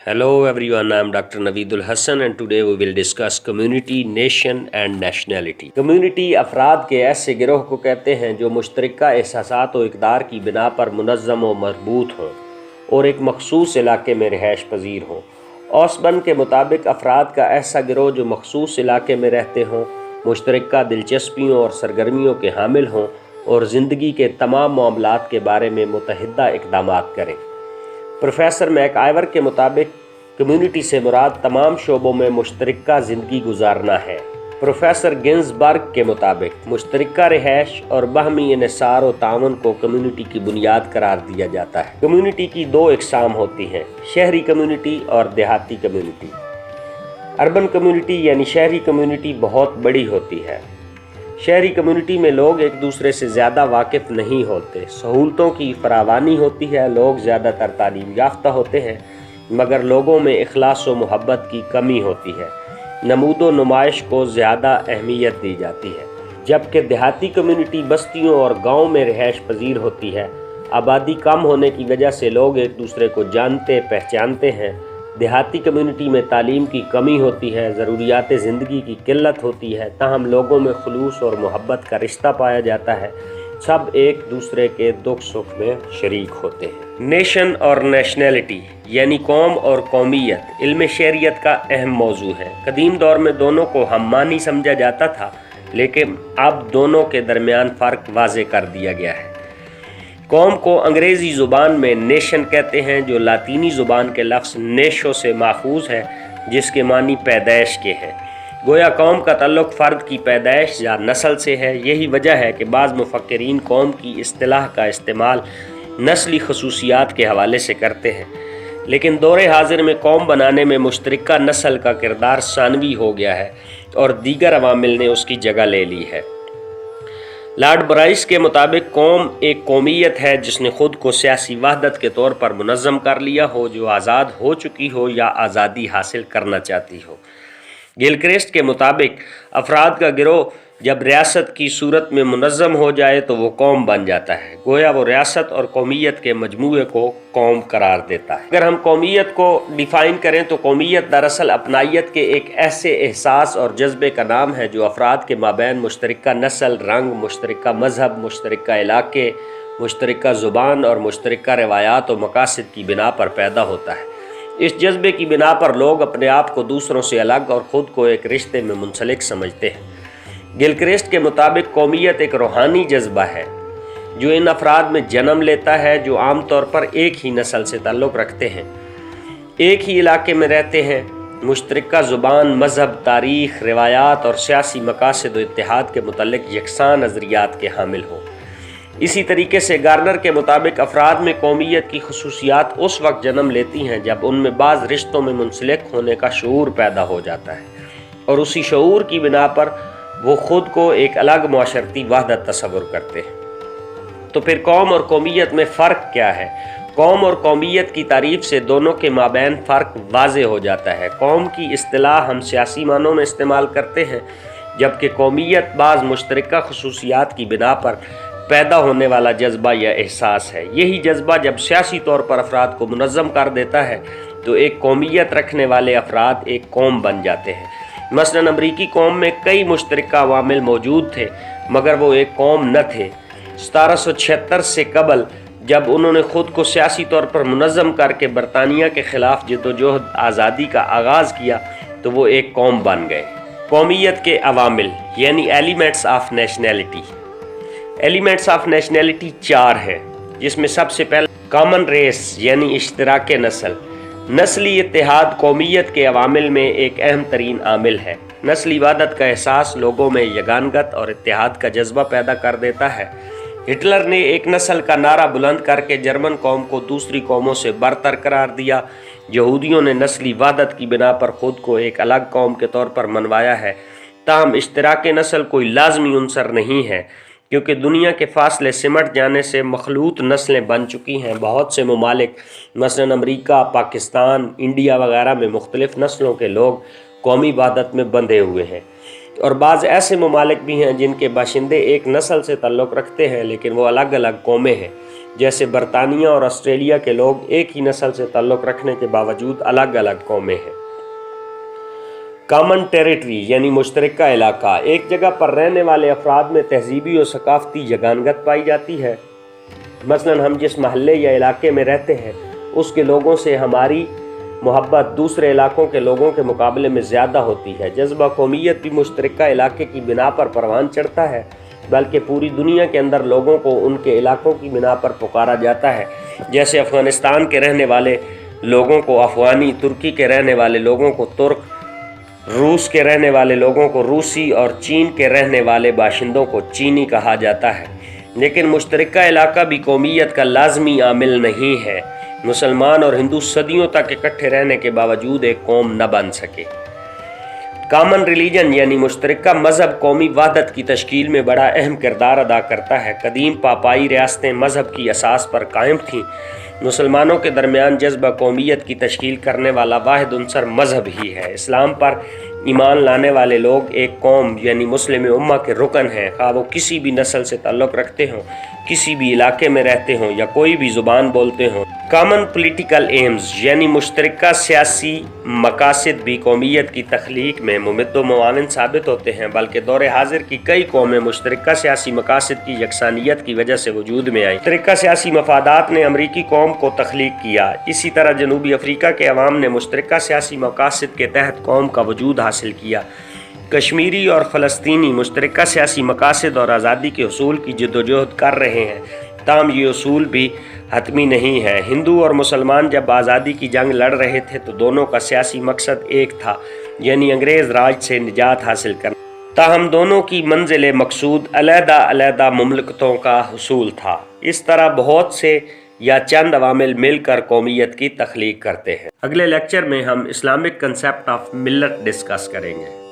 Hello everyone, I am Dr. Naveedul Hassan and today we will discuss community, nation and nationality. Community افراد کے ایسے گروہ کو کہتے ہیں جو مشترکہ احساسات و اقدار کی بنا پر منظم و مربوط ہوں اور ایک مخصوص علاقے میں رہائش پذیر ہوں۔ اوسبن کے مطابق افراد کا ایسا گروہ جو مخصوص علاقے میں رہتے ہوں، مشترکہ دلچسپیوں اور سرگرمیوں کے حامل ہوں اور زندگی کے تمام معاملات کے بارے میں متحدہ اقدامات کریں۔ پروفیسر میک آئیور کے مطابق کمیونٹی سے مراد تمام شعبوں میں مشترکہ زندگی گزارنا ہے۔ پروفیسر گنزبرگ کے مطابق مشترکہ رہائش اور باہمی انحصار و تعاون کو کمیونٹی کی بنیاد قرار دیا جاتا ہے۔ کمیونٹی کی دو اقسام ہوتی ہیں، شہری کمیونٹی اور دیہاتی کمیونٹی۔ اربن کمیونٹی یعنی شہری کمیونٹی بہت بڑی ہوتی ہے۔ شہری کمیونٹی میں لوگ ایک دوسرے سے زیادہ واقف نہیں ہوتے، سہولتوں کی فراوانی ہوتی ہے، لوگ زیادہ تر تعلیم یافتہ ہوتے ہیں، مگر لوگوں میں اخلاص و محبت کی کمی ہوتی ہے، نمود و نمائش کو زیادہ اہمیت دی جاتی ہے۔ جبکہ دیہاتی کمیونٹی بستیوں اور گاؤں میں رہائش پذیر ہوتی ہے، آبادی کم ہونے کی وجہ سے لوگ ایک دوسرے کو جانتے پہچانتے ہیں۔ دیہاتی کمیونٹی میں تعلیم کی کمی ہوتی ہے، ضروریات زندگی کی قلت ہوتی ہے، تاہم لوگوں میں خلوص اور محبت کا رشتہ پایا جاتا ہے، سب ایک دوسرے کے دکھ سکھ میں شریک ہوتے ہیں۔ نیشن اور نیشنلٹی یعنی قوم اور قومیت علم شہریت کا اہم موضوع ہے۔ قدیم دور میں دونوں کو ہم معنی سمجھا جاتا تھا، لیکن اب دونوں کے درمیان فرق واضح کر دیا گیا ہے۔ قوم کو انگریزی زبان میں نیشن کہتے ہیں، جو لاطینی زبان کے لفظ نیشو سے ماخوذ ہے، جس کے معنی پیدائش کے ہیں۔ گویا قوم کا تعلق فرد کی پیدائش یا نسل سے ہے۔ یہی وجہ ہے کہ بعض مفکرین قوم کی اصطلاح کا استعمال نسلی خصوصیات کے حوالے سے کرتے ہیں، لیکن دور حاضر میں قوم بنانے میں مشترکہ نسل کا کردار ثانوی ہو گیا ہے اور دیگر عوامل نے اس کی جگہ لے لی ہے۔ لارڈ برائس کے مطابق قوم ایک قومیت ہے جس نے خود کو سیاسی وحدت کے طور پر منظم کر لیا ہو، جو آزاد ہو چکی ہو یا آزادی حاصل کرنا چاہتی ہو۔ گلکرسٹ کے مطابق افراد کا گروہ جب ریاست کی صورت میں منظم ہو جائے تو وہ قوم بن جاتا ہے، گویا وہ ریاست اور قومیت کے مجموعے کو قوم قرار دیتا ہے۔ اگر ہم قومیت کو ڈیفائن کریں تو قومیت دراصل اپنائیت کے ایک ایسے احساس اور جذبے کا نام ہے جو افراد کے مابین مشترکہ نسل، رنگ، مشترکہ مذہب، مشترکہ علاقے، مشترکہ زبان اور مشترکہ روایات و مقاصد کی بنا پر پیدا ہوتا ہے۔ اس جذبے کی بنا پر لوگ اپنے آپ کو دوسروں سے الگ اور خود کو ایک رشتے میں منسلک سمجھتے ہیں۔ گلکرسٹ کے مطابق قومیت ایک روحانی جذبہ ہے جو ان افراد میں جنم لیتا ہے جو عام طور پر ایک ہی نسل سے تعلق رکھتے ہیں، ایک ہی علاقے میں رہتے ہیں، مشترکہ زبان، مذہب، تاریخ، روایات اور سیاسی مقاصد و اتحاد کے متعلق یکساں نظریات کے حامل ہوں۔ اسی طریقے سے گارنر کے مطابق افراد میں قومیت کی خصوصیات اس وقت جنم لیتی ہیں جب ان میں بعض رشتوں میں منسلک ہونے کا شعور پیدا ہو جاتا ہے اور اسی شعور کی بنا پر وہ خود کو ایک الگ معاشرتی وحدت تصور کرتے ہیں۔ تو پھر قوم اور قومیت میں فرق کیا ہے؟ قوم اور قومیت کی تعریف سے دونوں کے مابین فرق واضح ہو جاتا ہے۔ قوم کی اصطلاح ہم سیاسی معنوں میں استعمال کرتے ہیں، جبکہ قومیت بعض مشترکہ خصوصیات کی بنا پر پیدا ہونے والا جذبہ یا احساس ہے۔ یہی جذبہ جب سیاسی طور پر افراد کو منظم کر دیتا ہے تو ایک قومیت رکھنے والے افراد ایک قوم بن جاتے ہیں۔ مثلاً امریکی قوم میں کئی مشترکہ عوامل موجود تھے، مگر وہ ایک قوم نہ تھے۔ 1776 سے قبل جب انہوں نے خود کو سیاسی طور پر منظم کر کے برطانیہ کے خلاف جدوجہد آزادی کا آغاز کیا تو وہ ایک قوم بن گئے۔ قومیت کے عوامل یعنی elements of nationality. Elements of nationality 4 ہیں، جس میں سب سے پہلے کامن ریس یعنی اشتراک نسل۔ نسلی اتحاد قومیت کے عوامل میں ایک اہم ترین عامل ہے۔ نسلی وحدت کا احساس لوگوں میں یگانگت اور اتحاد کا جذبہ پیدا کر دیتا ہے۔ ہٹلر نے ایک نسل کا نعرہ بلند کر کے جرمن قوم کو دوسری قوموں سے برتر قرار دیا۔ یہودیوں نے نسلی وحدت کی بنا پر خود کو ایک الگ قوم کے طور پر منوایا ہے، تاہم اشتراک نسل کوئی لازمی عنصر نہیں ہے، کیونکہ دنیا کے فاصلے سمٹ جانے سے مخلوط نسلیں بن چکی ہیں۔ بہت سے ممالک مثلاً امریکہ، پاکستان، انڈیا وغیرہ میں مختلف نسلوں کے لوگ قومی وحدت میں بندھے ہوئے ہیں، اور بعض ایسے ممالک بھی ہیں جن کے باشندے ایک نسل سے تعلق رکھتے ہیں لیکن وہ الگ الگ قومیں ہیں۔ جیسے برطانیہ اور آسٹریلیا کے لوگ ایک ہی نسل سے تعلق رکھنے کے باوجود الگ الگ قومیں ہیں۔ کامن ٹیریٹری یعنی مشترکہ علاقہ، ایک جگہ پر رہنے والے افراد میں تہذیبی اور ثقافتی یگانگت پائی جاتی ہے۔ مثلا ہم جس محلے یا علاقے میں رہتے ہیں اس کے لوگوں سے ہماری محبت دوسرے علاقوں کے لوگوں کے مقابلے میں زیادہ ہوتی ہے۔ جذبہ قومیت بھی مشترکہ علاقے کی بنا پر پروان چڑھتا ہے، بلکہ پوری دنیا کے اندر لوگوں کو ان کے علاقوں کی بنا پر پکارا جاتا ہے۔ جیسے افغانستان کے رہنے والے لوگوں کو افغانی، ترکی کے رہنے والے لوگوں کو ترک، روس کے رہنے والے لوگوں کو روسی اور چین کے رہنے والے باشندوں کو چینی کہا جاتا ہے۔ لیکن مشترکہ علاقہ بھی قومیت کا لازمی عامل نہیں ہے۔ مسلمان اور ہندو صدیوں تک اکٹھے رہنے کے باوجود ایک قوم نہ بن سکے۔ کامن ریلیجن یعنی مشترکہ مذہب قومی وحدت کی تشکیل میں بڑا اہم کردار ادا کرتا ہے۔ قدیم پاپائی ریاستیں مذہب کی اساس پر قائم تھیں۔ مسلمانوں کے درمیان جذبہ قومیت کی تشکیل کرنے والا واحد عنصر مذہب ہی ہے۔ اسلام پر ایمان لانے والے لوگ ایک قوم یعنی مسلم امہ کے رکن ہیں، خواہ وہ کسی بھی نسل سے تعلق رکھتے ہوں، کسی بھی علاقے میں رہتے ہوں یا کوئی بھی زبان بولتے ہوں۔ کامن پولیٹیکل ایمز یعنی مشترکہ سیاسی مقاصد بھی قومیت کی تخلیق میں ممد و معاون ثابت ہوتے ہیں، بلکہ دور حاضر کی کئی قومیں مشترکہ سیاسی مقاصد کی یکسانیت کی وجہ سے وجود میں آئیں۔ مشترکہ سیاسی مفادات نے امریکی قوم کو تخلیق کیا، اسی طرح جنوبی افریقہ کے عوام نے مشترکہ سیاسی مقاصد کے تحت قوم کا وجود حاصل کیا۔ کشمیری اور فلسطینی مشترکہ سیاسی مقاصد اور آزادی کے حصول کی جدوجہد کر رہے ہیں، تاہم یہ اصول بھی حتمی نہیں ہے۔ ہندو اور مسلمان جب آزادی کی جنگ لڑ رہے تھے تو دونوں کا سیاسی مقصد ایک تھا، یعنی انگریز راج سے نجات حاصل کرنا، تاہم دونوں کی منزل مقصود علیحدہ علیحدہ مملکتوں کا حصول تھا۔ اس طرح بہت سے یا چند عوامل مل کر قومیت کی تخلیق کرتے ہیں۔ اگلے لیکچر میں ہم اسلامک کنسیپٹ آف ملت ڈسکس کریں گے۔